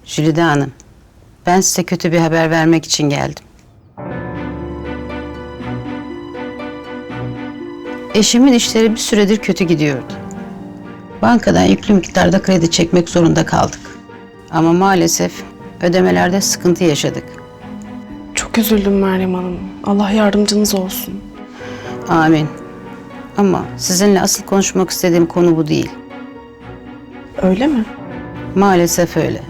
Jülide Hanım, ben size kötü bir haber vermek için geldim. Eşimin işleri bir süredir kötü gidiyordu. Bankadan yüklü miktarda kredi çekmek zorunda kaldık. Ama maalesef ödemelerde sıkıntı yaşadık. Çok üzüldüm Meryem Hanım. Allah yardımcınız olsun. Amin. Ama sizinle asıl konuşmak istediğim konu bu değil. Öyle mi? Maalesef öyle.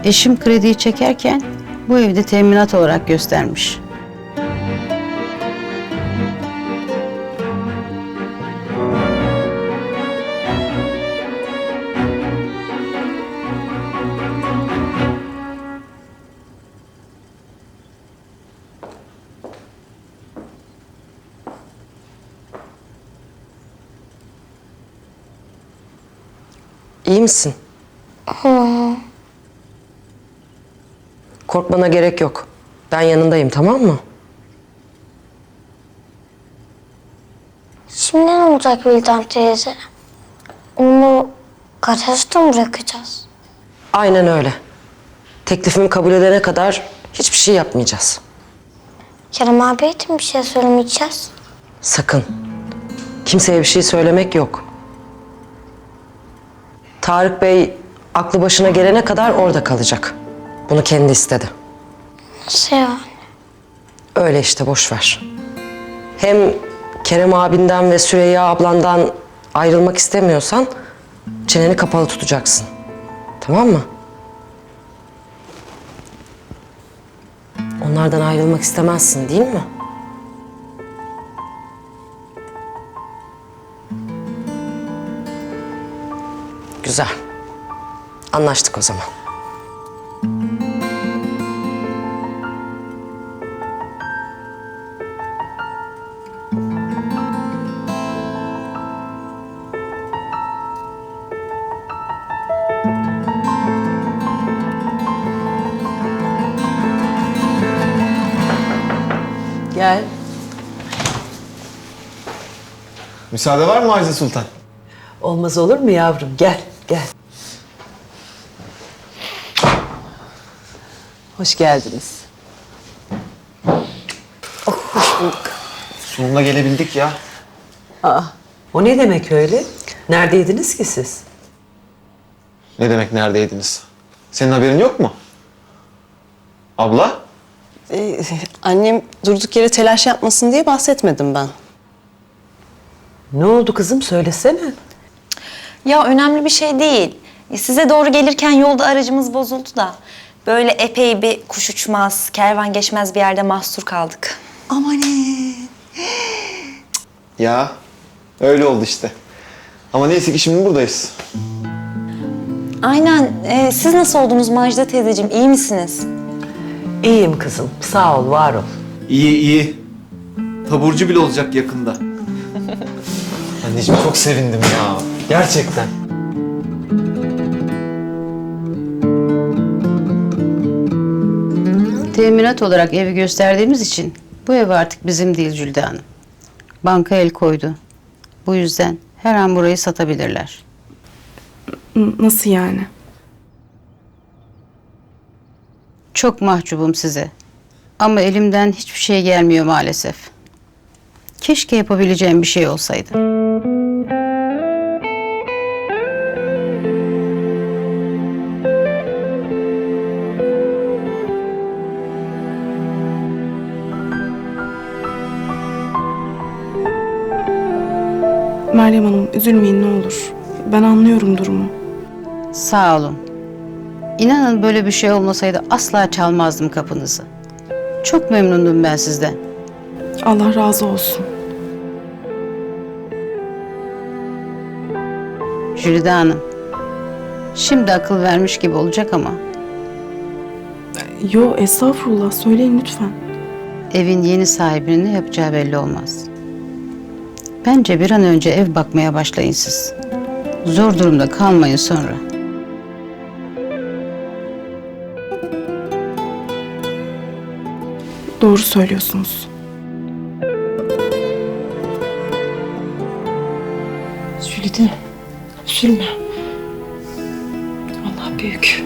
Eşim krediyi çekerken bu evde teminat olarak göstermiş. İyi misin? Korkmana gerek yok. Ben yanındayım, tamam mı? Şimdi ne olacak Vildan teyze? Onu garajda mı bırakacağız? Aynen öyle. Teklifimi kabul edene kadar hiçbir şey yapmayacağız. Kerem abiye de mi bir şey söylemeyeceğiz? Sakın. Kimseye bir şey söylemek yok. Tarık Bey aklı başına gelene kadar orada kalacak. Bunu kendi istedi. Nasıl yani? Öyle işte, boş ver. Hem Kerem abinden ve Süreyya ablandan ayrılmak istemiyorsan çeneni kapalı tutacaksın. Tamam mı? Onlardan ayrılmak istemezsin, değil mi? Güzel. Anlaştık o zaman. Gel. Müsaade var mı Azize Sultan? Olmaz olur mu yavrum? Gel, gel. Hoş geldiniz. Oh, hoş bulduk. Sonunda gelebildik ya. O ne demek öyle? Neredeydiniz ki siz? Ne demek neredeydiniz? Senin haberin yok mu? Abla? Annem durduk yere telaş yapmasın diye bahsetmedim ben. Ne oldu kızım? Söylesene. Ya önemli bir şey değil. Size doğru gelirken yolda aracımız bozuldu da böyle epey bir kuş uçmaz, kervan geçmez bir yerde mahsur kaldık. Amanın. Ya öyle oldu işte. Ama neyse ki şimdi buradayız. Aynen. Siz nasıl oldunuz Macide teyzeciğim? İyi misiniz? İyiyim kızım. Sağ ol, var ol. İyi iyi. Taburcu bile olacak yakında. Anneciğim çok sevindim ya. Gerçekten. Teminat olarak evi gösterdiğimiz için bu ev artık bizim değil Jülde Hanım. Banka el koydu. Bu yüzden her an burayı satabilirler. Nasıl yani? Çok mahcubum size. Ama elimden hiçbir şey gelmiyor maalesef. Keşke yapabileceğim bir şey olsaydı. Meryem Hanım üzülmeyin ne olur. Ben anlıyorum durumu. Sağ olun. İnanın böyle bir şey olmasaydı asla çalmazdım kapınızı. Çok memnundum ben sizden. Allah razı olsun. Jülide Hanım. Şimdi akıl vermiş gibi olacak ama Yo estağfurullah söyleyin lütfen. evin yeni sahibinin ne yapacağı belli olmaz. Bence bir an önce ev bakmaya başlayın siz. Zor durumda kalmayın sonra. Doğru söylüyorsunuz. Jülide üzülme. Allah büyük.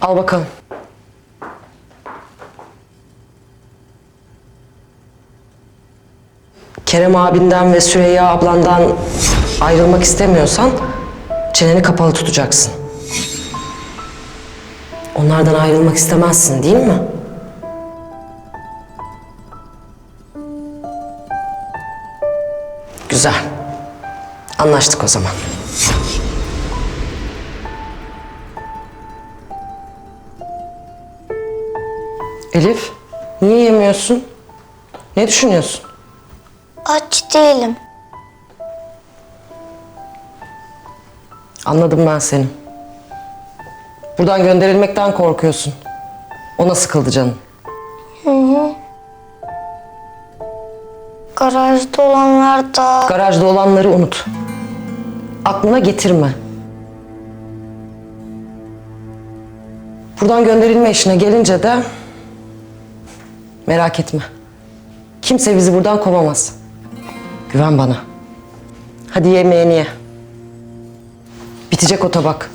Al bakalım. Kerem abinden ve Süreyya ablandan ayrılmak istemiyorsan çeneni kapalı tutacaksın. Onlardan ayrılmak istemezsin değil mi? Güzel. Anlaştık o zaman. Elif, niye yemiyorsun? Ne düşünüyorsun? Aç değilim. Anladım ben seni. Buradan gönderilmekten korkuyorsun. Ona sıkıldı canın. Garajda olanlar da... Garajda olanları unut. Aklına getirme. Buradan gönderilme işine gelince de merak etme. Kimse bizi buradan kovamaz. Güven bana. Hadi yemeğini ye. Bitecek o tabak.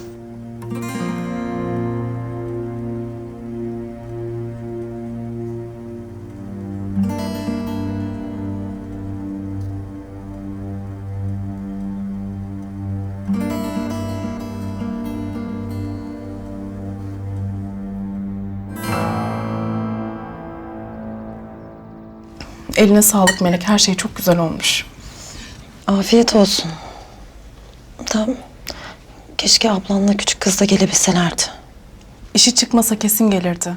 Eline sağlık Melek. Her şey çok güzel olmuş. Afiyet olsun. Tamam. Keşke ablanla küçük kız da gelebilselerdi. İşi çıkmasa kesin gelirdi.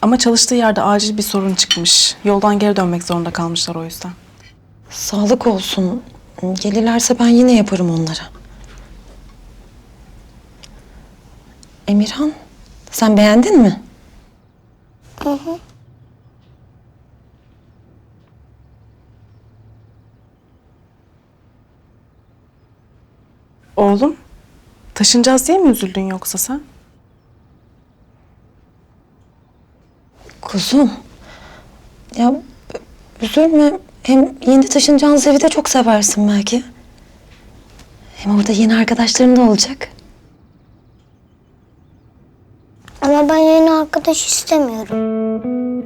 Ama çalıştığı yerde acil bir sorun çıkmış. Yoldan geri dönmek zorunda kalmışlar o yüzden. Sağlık olsun. Gelirlerse ben yine yaparım onlara. Emirhan, sen beğendin mi? Oğlum, taşınacağız diye mi üzüldün yoksa sen? Kuzum. Ya üzülme. Hem yeni taşınacağınız evi de çok seversin belki. Hem orada yeni arkadaşların da olacak. Ama ben yeni arkadaş istemiyorum.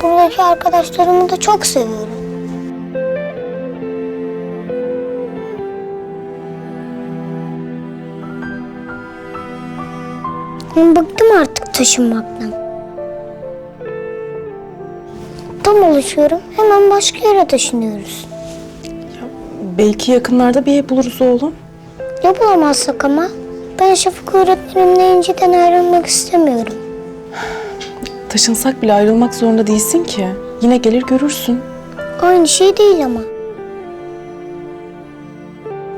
Buradaki arkadaşlarımı da çok seviyorum. Ben bıktım artık taşınmaktan. tam alışıyorum. Hemen başka yere taşınıyoruz. Belki yakınlarda bir ev buluruz oğlum. Ya bulamazsak ama? Ben Şafak öğretmenimle inciden ayrılmak istemiyorum. Taşınsak bile ayrılmak zorunda değilsin ki. Yine gelir görürsün. Aynı şey değil ama.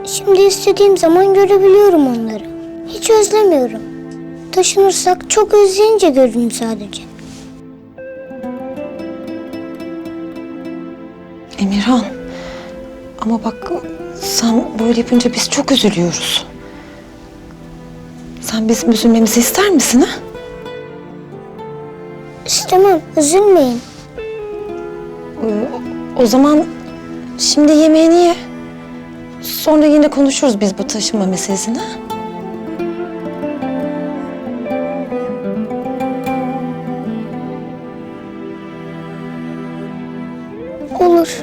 Şimdi istediğim zaman görebiliyorum onları. Hiç özlemiyorum. Taşınırsak çok özleyince görürüm sadece. Emirhan. Ama bak sen böyle yapınca biz çok üzülüyoruz. Sen bizim üzülmemizi ister misin ha? İstemem, üzülmeyin. O zaman şimdi yemeğini ye. Sonra yine konuşuruz biz bu taşınma meselesini. Ha? Olur.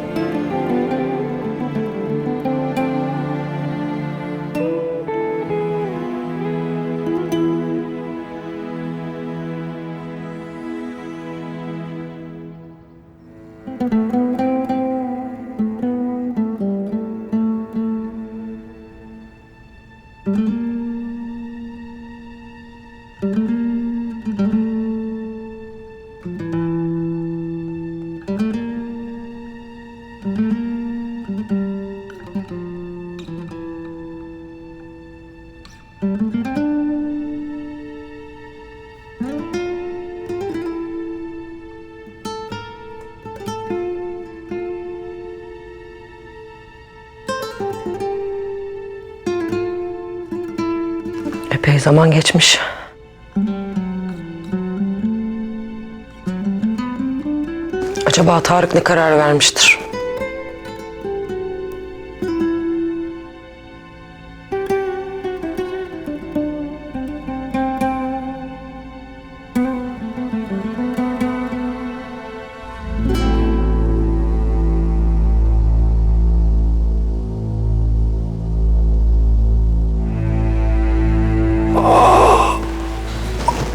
Epey zaman geçmiş. Acaba Tarık ne karar vermiştir?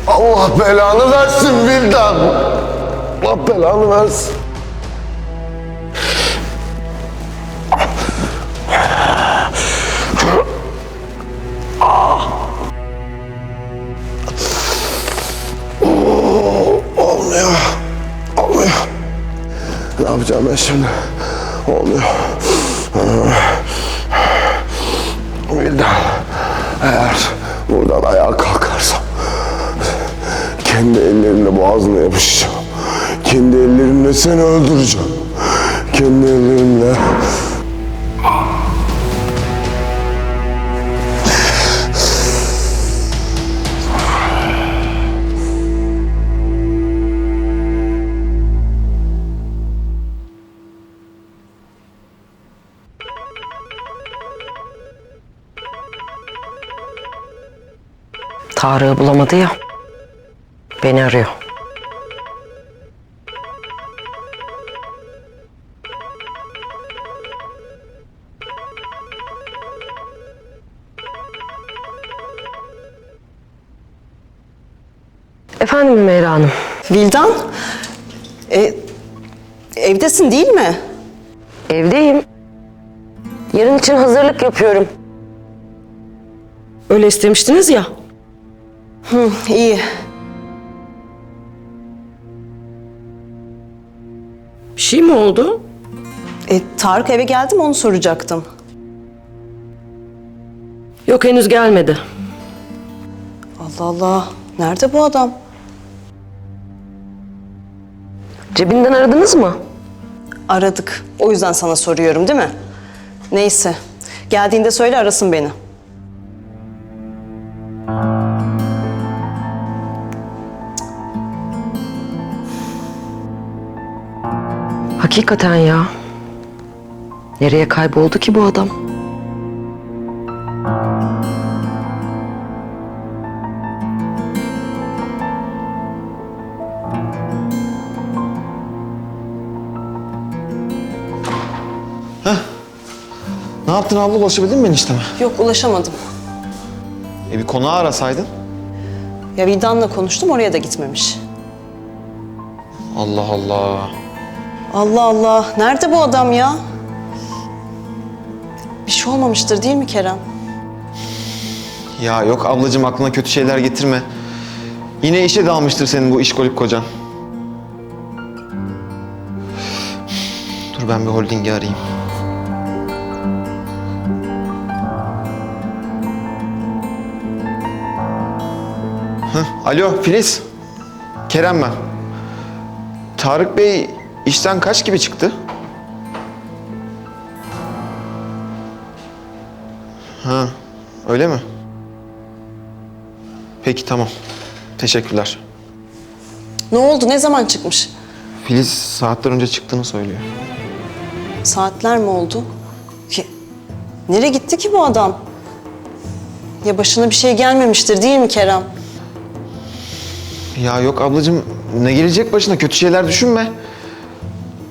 Allah belanı versin Vildan. Allah belanı versin. Olmuyor. Olmuyor. Ne yapacağım ben şimdi? Olmuyor. Vildan, eğer buradan ayağa kalkarsam kendi ellerimle boğazına yapışacağım. Kendi ellerimle seni öldüreceğim. Kendi ellerimle. Tarık'ı bulamadı ya. Beni arıyor. Efendim Hümeyra Hanım. Vildan, evdesin değil mi? Evdeyim. Yarın için hazırlık yapıyorum. Öyle istemiştiniz ya. İyi. Bir şey mi oldu? Tarık eve geldi mi onu soracaktım. Yok, henüz gelmedi. Allah Allah, nerede bu adam? Cebinden aradınız mı? Aradık, o yüzden sana soruyorum değil mi? Neyse, geldiğinde söyle arasın beni. Hakikaten ya. Nereye kayboldu ki bu adam? Ne yaptın abla, ulaşabildin mi enişteme? Yok, ulaşamadım. Bir konağı arasaydın. Ya Vildan'la konuştum, oraya da gitmemiş. Allah Allah. Allah Allah. Nerede bu adam ya? Bir şey olmamıştır değil mi Kerem? Ya yok ablacığım, aklına kötü şeyler getirme. Yine işe dalmıştır senin bu işkolik kocan. Dur ben bir holdingi arayayım. Alo Filiz. Kerem ben. Tarık Bey işten kaç gibi çıktı? Ha, öyle mi? Peki tamam. Teşekkürler. Ne oldu? Ne zaman çıkmış? Filiz saatler önce çıktığını söylüyor. Saatler mi oldu? Nereye gitti ki bu adam? Ya başına bir şey gelmemiştir değil mi Kerem? Ya yok ablacığım, ne gelecek başına? Kötü şeyler düşünme.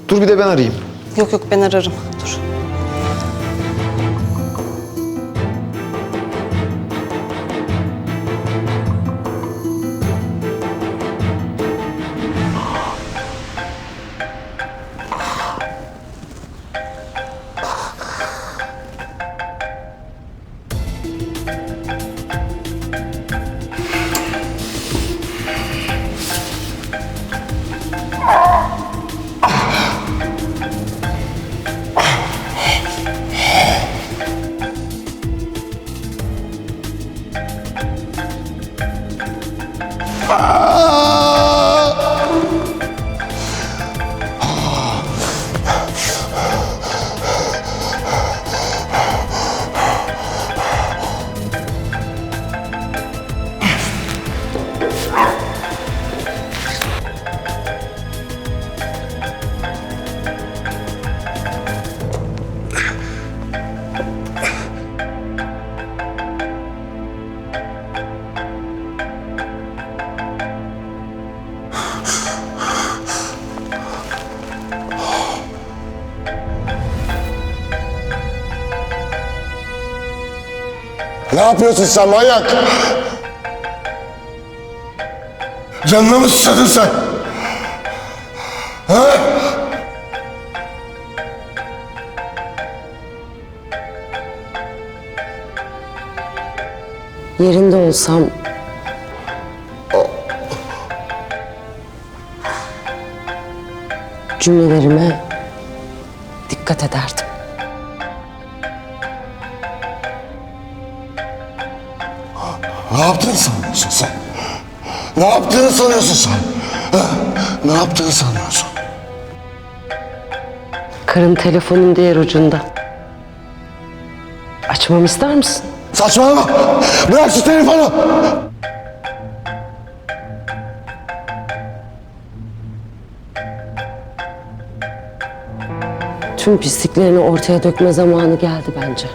Dur bir de ben arayayım. Yok yok, ben ararım. Dur. Ne yapıyorsun sen manyak? Canına mı susadın sen? Ha? Yerinde olsam cümlelerime dikkat ederdim. Ne yaptığını sanıyorsun sen? Ne yaptığını sanıyorsun sen? Ha? Ne yaptığını sanıyorsun? Karın telefonun diğer ucunda. Açmamı ister misin? Saçmalama! Bırak şu telefonu! Tüm pisliklerini ortaya dökme zamanı geldi bence.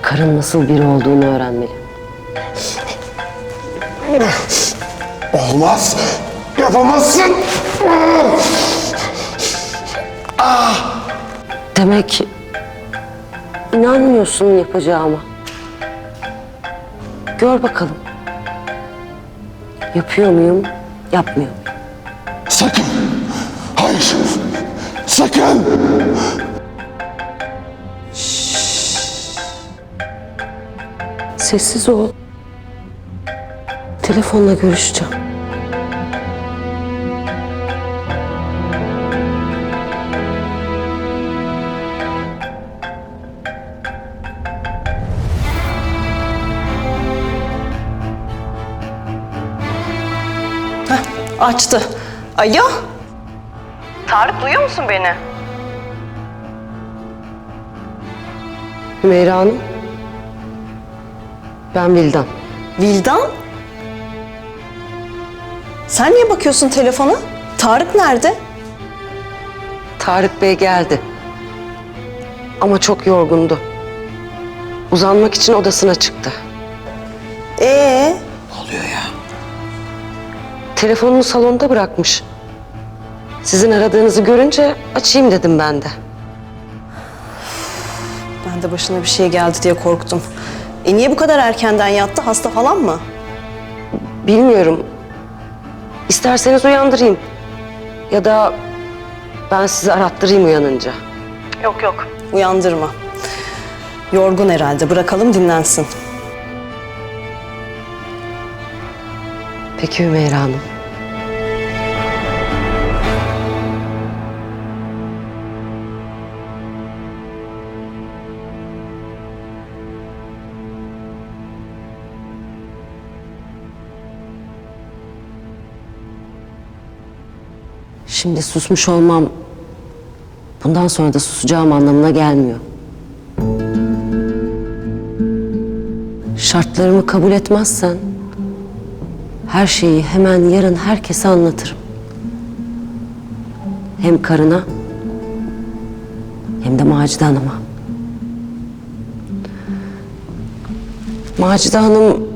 Karın nasıl biri olduğunu öğrenmeli. Olmaz! Yapamazsın! Demek inanmıyorsun yapacağıma. Gör bakalım. Yapıyor muyum, yapmıyor muyum? Sakın! Hayır! Sakın! Sessiz ol. Telefonla görüşeceğim. Açtı. Alo? Tarık, duyuyor musun beni? Hümeyra Hanım. Ben Vildan. Vildan? Sen niye bakıyorsun telefona? Tarık nerede? Tarık Bey geldi. Ama çok yorgundu. Uzanmak için odasına çıktı. Telefonunu salonda bırakmış. Sizin aradığınızı görünce açayım dedim ben de. Ben de başına bir şey geldi diye korktum. Niye bu kadar erkenden yattı? Hasta falan mı? Bilmiyorum. İsterseniz uyandırayım. Ya da ben sizi arattırayım uyanınca. Yok yok. Uyandırma. Yorgun herhalde. Bırakalım dinlensin. Peki Hümeyra Hanım. Şimdi susmuş olmam bundan sonra da susacağım anlamına gelmiyor. Şartlarımı kabul etmezsen her şeyi hemen yarın herkese anlatırım. Hem karına hem de Macide Hanım'a. Macide Hanım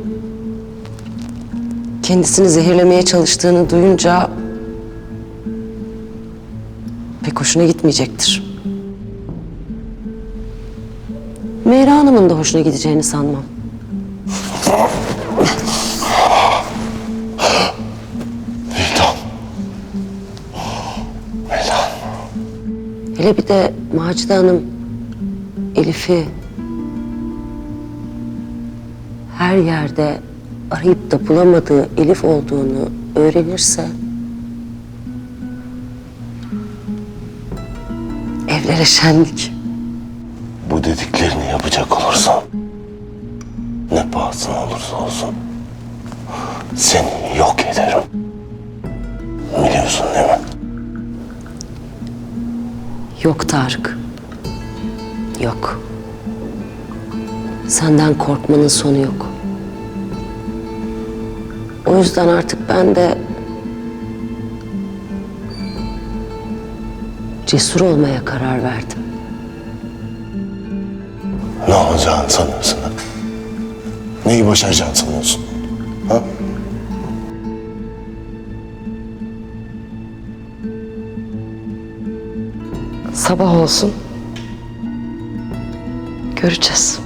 kendisini zehirlemeye çalıştığını duyunca pek hoşuna gitmeyecektir. Meyra Hanım'ın da hoşuna gideceğini sanmam. Vicdan. Vicdan. Hele bir de Macide Hanım Elif'i her yerde arayıp da bulamadığı Elif olduğunu öğrenirse evlere şenlik. Bu dediklerini yapacak olursan ne pahasına olursa olsun seni yok ederim. Biliyorsun değil mi? Yok Tarık. Yok. Senden korkmanın sonu yok. O yüzden artık ben de cesur olmaya karar verdim. Ne olacağını sanıyorsun ha? Neyi başaracağını sanıyorsun? Ha? Sabah olsun. Göreceğiz.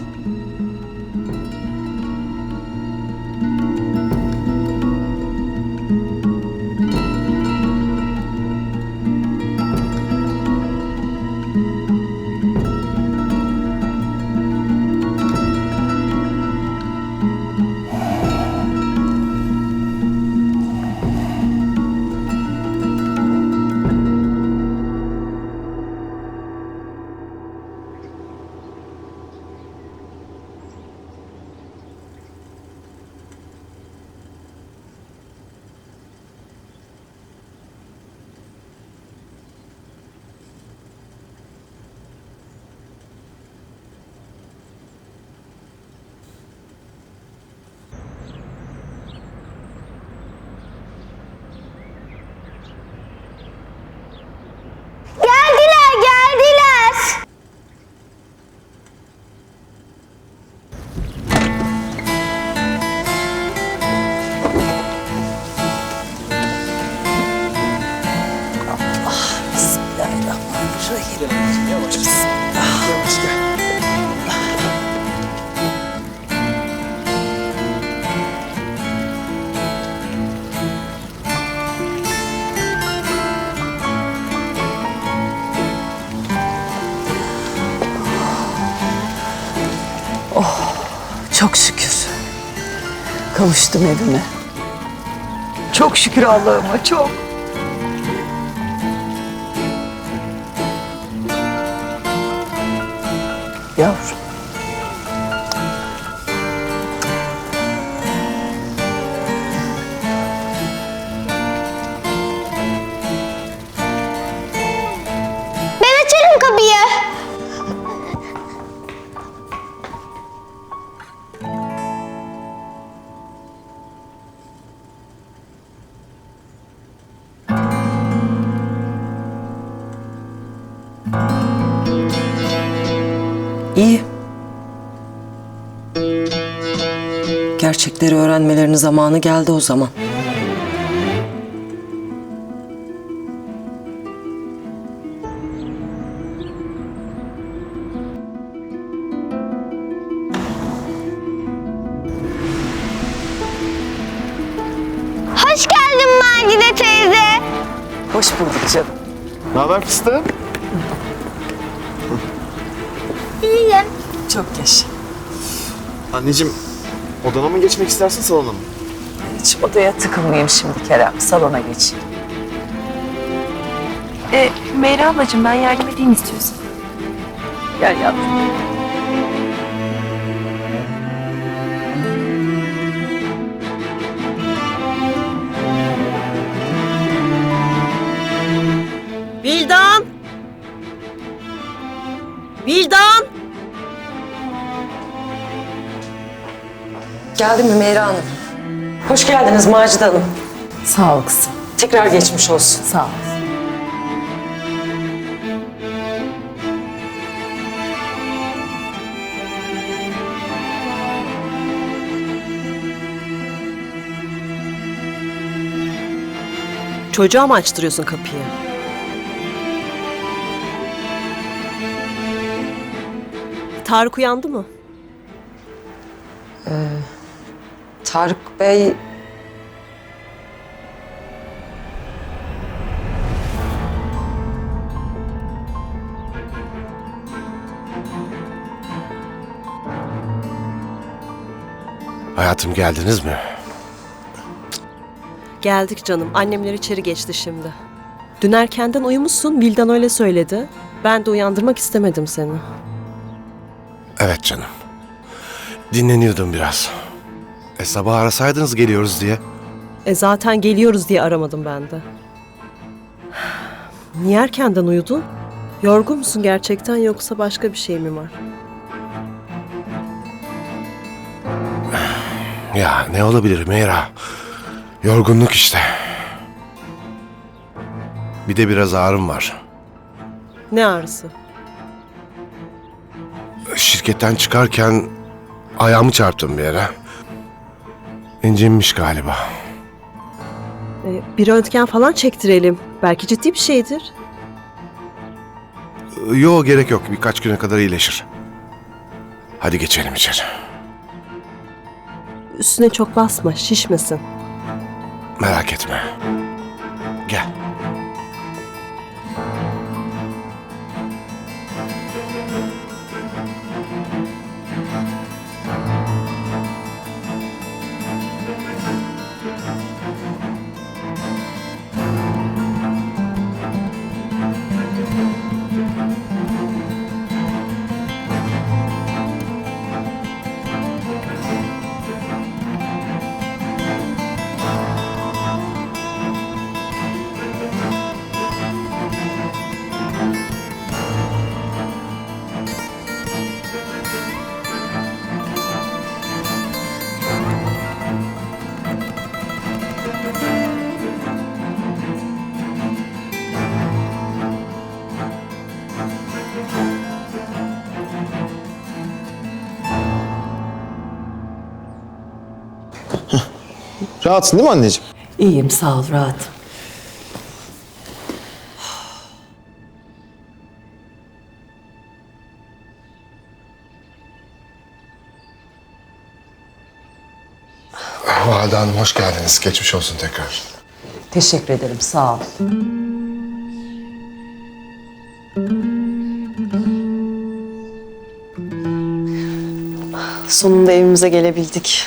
Geldiler. Çok şükür. Kavuştum evime. Çok şükür Allah'ıma, çok. Yavrum. Ben açarım kapıyı. İyi. Gerçekleri öğrenmelerinin zamanı geldi o zaman. Hoş geldin Macide Macide teyze. Hoş bulduk canım. Ne haber fıstığım? İyiyim. Çok yaşa. Anneciğim, odana mı geçmek istersin, salona mı? Hiç odaya tıkılmayayım şimdi Kerem. Salona geçeyim. Meyra ablacığım ben yardım edeyim istiyorsan. Gel yavrum. Vildan! Vildan! Geldi mi Meyra Hanım? Hoş geldiniz Macide Hanım. Sağ ol kızım. Tekrar geçmiş olsun. Sağ ol. Çocuğa mı açtırıyorsun kapıyı? Tarık uyandı mı? Tarık Bey... Hayatım geldiniz mi? Geldik canım. Annemler içeri geçti şimdi. Dün erkenden uyumuşsun. Vildan öyle söyledi. Ben de uyandırmak istemedim seni. Evet canım. Dinleniyordum biraz. Sabah arasaydınız geliyoruz diye. Zaten geliyoruz diye aramadım ben de. Niye erkenden uyudun? Yorgun musun gerçekten yoksa başka bir şey mi var? Ya ne olabilir Meyra? Yorgunluk işte. Bir de biraz ağrım var. Ne ağrısı? Şirketten çıkarken ayağımı çarptım bir yere. İncinmiş galiba. Bir röntgen falan çektirelim. Belki ciddi bir şeydir. Yok gerek yok. Birkaç güne kadar iyileşir. Hadi geçelim içeri. Üstüne çok basma, şişmesin. Merak etme. Gel. Rahatsın değil mi anneciğim? İyiyim sağ ol rahatım. Valide Hanım hoş geldiniz. Geçmiş olsun tekrar. Teşekkür ederim sağ ol. Sonunda evimize gelebildik.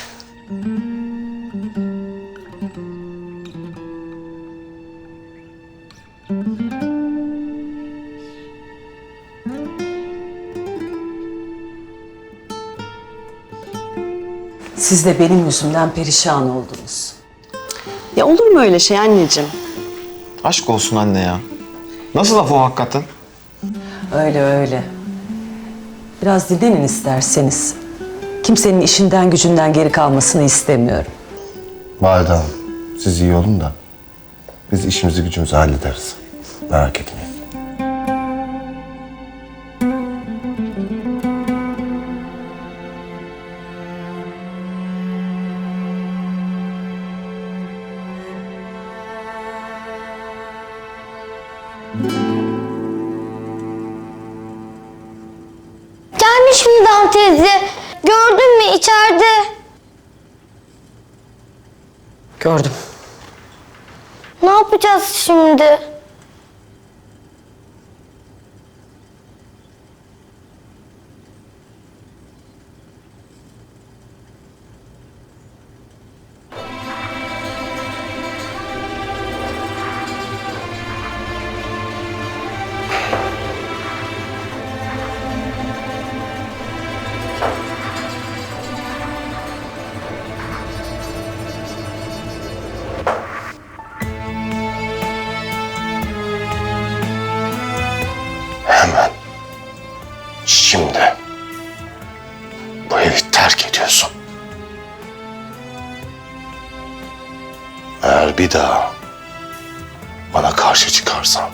Siz de benim yüzümden perişan oldunuz. Ya olur mu öyle şey anneciğim? Aşk olsun anne ya. Nasıl laf o hakikaten? Öyle öyle. Biraz dinlenin isterseniz. Kimsenin işinden gücünden geri kalmasını istemiyorum. Valide Hanım siz iyi olun da biz işimizi gücümüzü hallederiz. Merak etmeyin. Gelmiş Vildan teyze. Gördün mü içeride? Gördüm. yapacağız şimdi? Hemen. Şimdi. Bu evi terk ediyorsun. Eğer bir daha bana karşı çıkarsan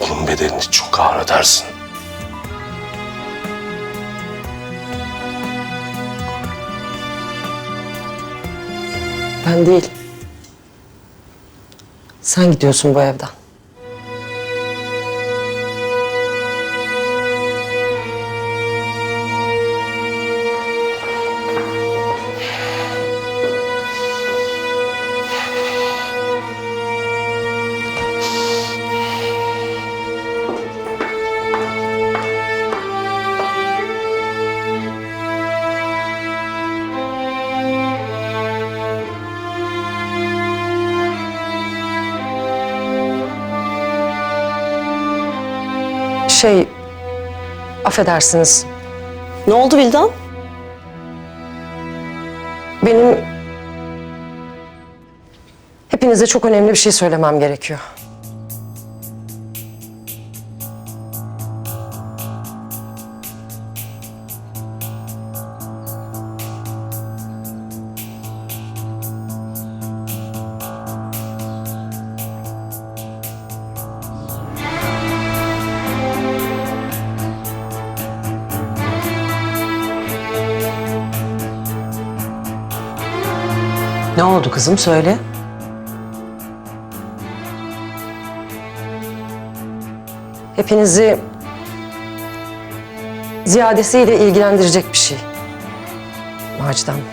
bunun bedelini çok ağır ödersin. Ben değil. Sen gidiyorsun bu evden. Affedersiniz. Ne oldu Vildan? Benim hepinize çok önemli bir şey söylemem gerekiyor. Ne oldu kızım söyle. Hepinizi ziyadesiyle ilgilendirecek bir şey. Macide Hanım.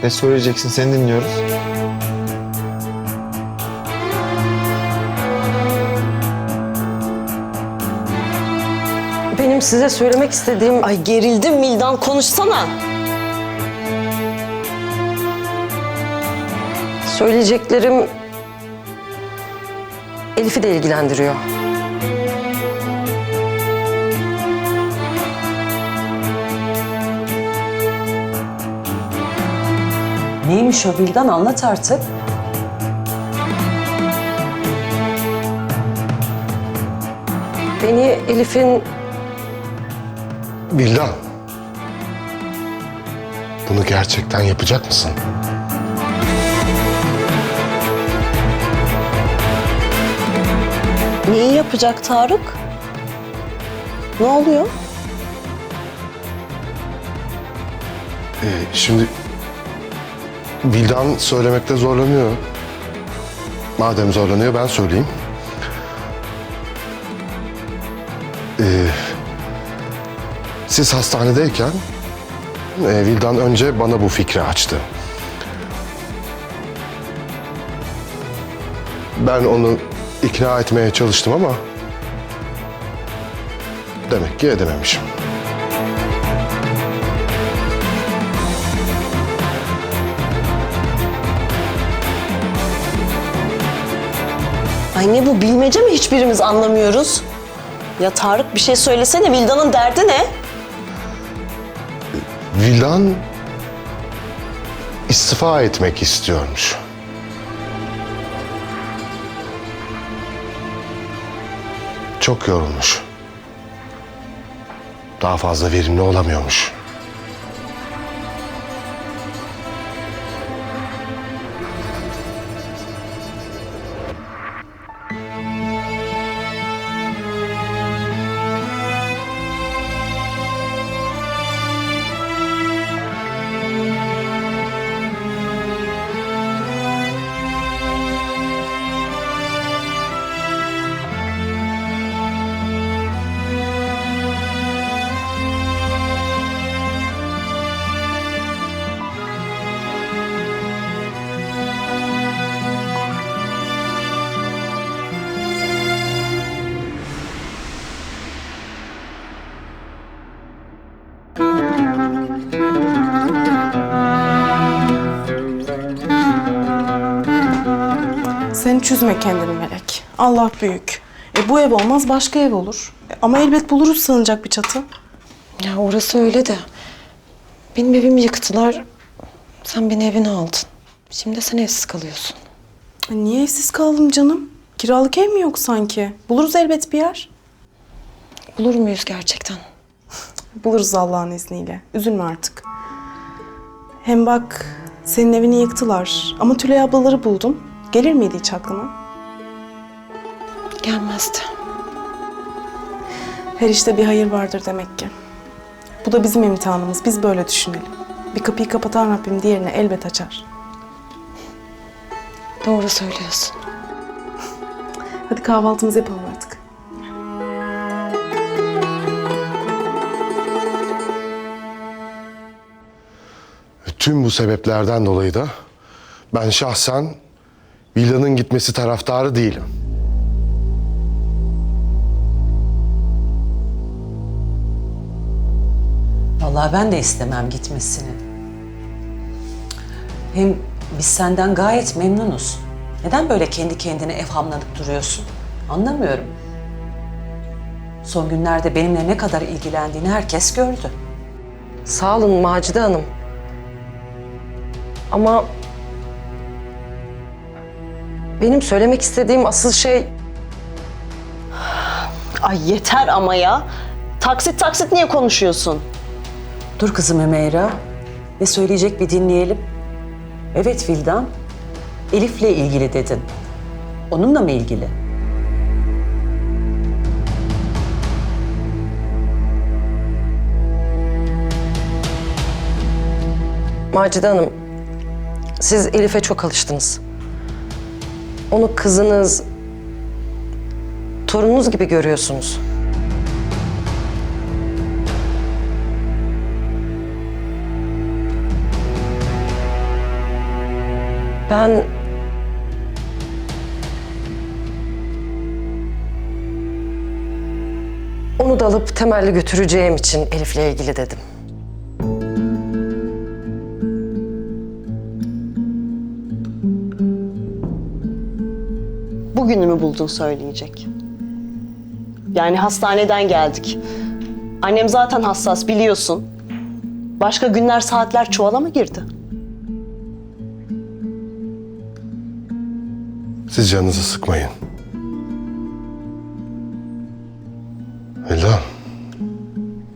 Ne söyleyeceksin? Seni dinliyoruz. Benim size söylemek istediğim... Ay gerildim Vildan, konuşsana. Söyleyeceklerim Elif'i de ilgilendiriyor. Neymiş o Vildan, anlat artık. Beni Elif'in... Vildan. Bunu gerçekten yapacak mısın? Neyi yapacak Tarık? Ne oluyor? Şimdi Vildan söylemekte zorlanıyor. Madem zorlanıyor ben söyleyeyim. Siz hastanedeyken Vildan önce bana bu fikri açtı. Ben onu ikna etmeye çalıştım ama demek ki edememişim. Ay ne bu, bilmece mi, hiçbirimiz anlamıyoruz? Ya Tarık, bir şey söylesene, Vildan'ın derdi ne? Vildan istifa etmek istiyormuş. Çok yorulmuş. Daha fazla verimli olamıyormuş. Sen hiç üzme kendini Melek. Allah büyük. Bu ev olmaz başka ev olur. Ama elbet buluruz sığınacak bir çatı. Ya orası öyle de. Benim evimi yıktılar. Sen beni evine aldın. Şimdi de sen evsiz kalıyorsun. Niye evsiz kaldım canım? Kiralık ev mi yok sanki? Buluruz elbet bir yer. Bulur muyuz gerçekten? Buluruz Allah'ın izniyle. Üzülme artık. Hem bak senin evini yıktılar. Ama Tülay ablaları buldum. Gelir miydi hiç aklına? Gelmezdi. Her işte bir hayır vardır demek ki. Bu da bizim imtihanımız. Biz böyle düşünelim. Bir kapıyı kapatan Rabbim diğerini elbet açar. Doğru söylüyorsun. Hadi kahvaltımızı yapalım artık. Tüm bu sebeplerden dolayı da ben şahsen villanın gitmesi taraftarı değilim. Vallahi ben de istemem gitmesini. Hem biz senden gayet memnunuz. Neden böyle kendi kendine evhamlanıp duruyorsun? Anlamıyorum. Son günlerde benimle ne kadar ilgilendiğini herkes gördü. Sağ olun Macide Hanım. Ama benim söylemek istediğim asıl şey... Ay yeter ama ya. Taksit taksit niye konuşuyorsun? Dur kızım Hümeyra. Ne söyleyecek bir dinleyelim. Evet Vildan, Elif'le ilgili dedin. Onunla mı ilgili? Macide Hanım, siz Elif'e çok alıştınız. Onu kızınız, torununuz gibi görüyorsunuz. Ben onu da alıp temelli götüreceğim için Elif'le ilgili dedim. Bugünü mü buldun söyleyecek? Yani hastaneden geldik. Annem zaten hassas biliyorsun. Başka günler saatler çuvala mı girdi? Siz canınızı sıkmayın. Vildan,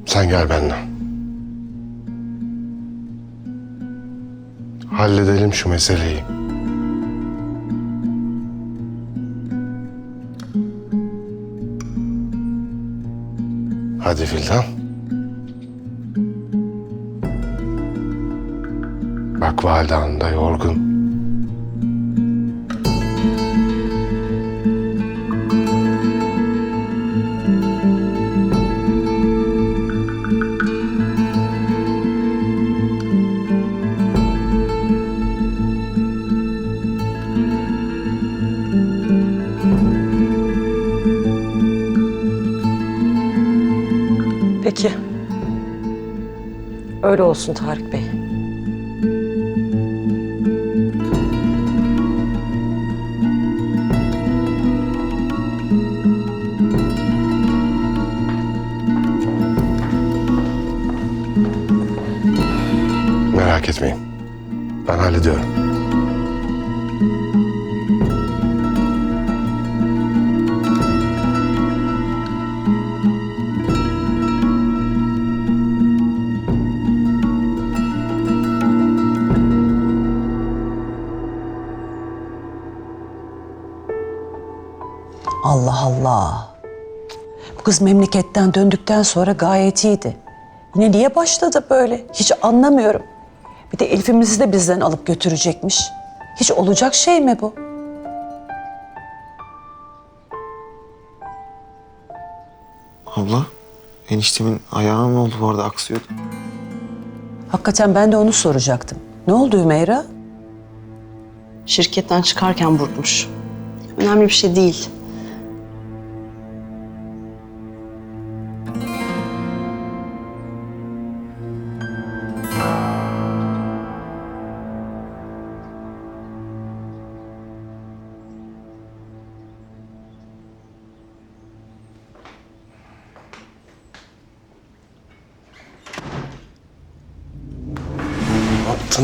sen gel benimle. Halledelim şu meseleyi. Hadi Vildan. Bak valide hanım da yorgun. Peki. Öyle olsun Tarık Bey. Merak etmeyin. Ben hallediyorum. Allah Allah. Bu kız memleketten döndükten sonra gayet iyiydi. Yine niye başladı böyle? Hiç anlamıyorum. Bir de Elif'imizi de bizden alıp götürecekmiş. Hiç olacak şey mi bu? Abla, eniştemin ayağı mı oldu bu arada aksıyordu? Hakikaten ben de onu soracaktım. Ne oldu Hümeyra? Şirketten çıkarken vurmuş. Önemli bir şey değil.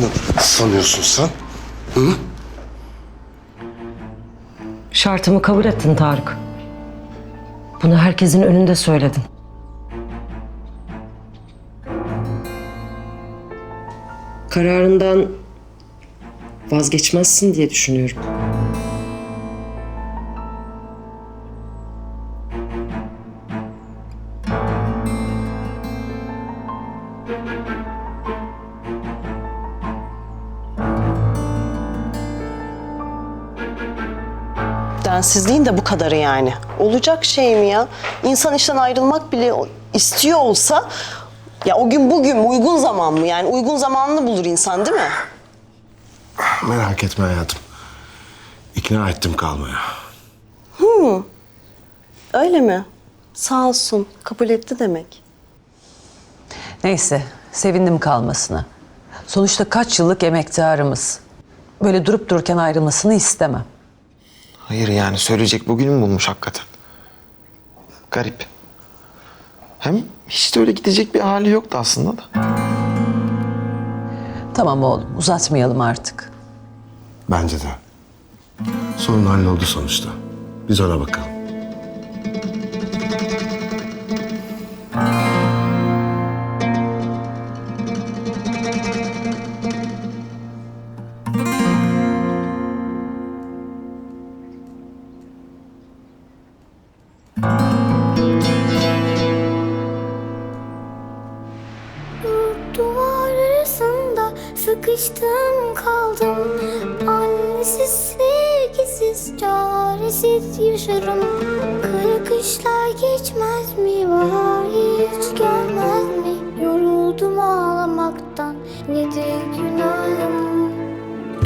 yaptığını sanıyorsun sen? Hı? Şartımı kabul ettin Tarık. Bunu herkesin önünde söyledin. Kararından vazgeçmezsin diye düşünüyorum. Densizliğin de bu kadarı yani. Olacak şey mi ya? İnsan işten ayrılmak bile istiyor olsa ya o gün bugün mü, uygun zaman mı? Yani uygun zamanını bulur insan değil mi? Merak etme hayatım. İkna ettim kalmaya. Öyle mi? Sağ olsun. Kabul etti demek. Neyse, sevindim kalmasına. Sonuçta kaç yıllık emektarımız. Böyle durup dururken ayrılmasını istemem. Hayır yani söyleyecek bugünü mü bulmuş hakikaten? Garip. Hem hiç de öyle gidecek bir hali yoktu aslında da. Tamam oğlum, uzatmayalım artık. Bence de. Sorun halloldu sonuçta. Biz ona bakalım. Duvar arasında sıkıştım kaldım. Annesiz, sevgisiz, çaresiz yaşarım. Kara kışlar geçmez mi, bahar hiç gelmez mi? Yoruldum ağlamaktan, nedir günahım?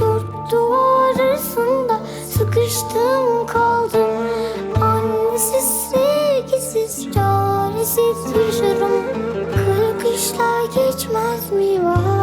Dört duvar arasında sıkıştım kaldım. Annesiz, sevgisiz, çaresiz yaşarım. Kara kışlar geçmez mi, bahar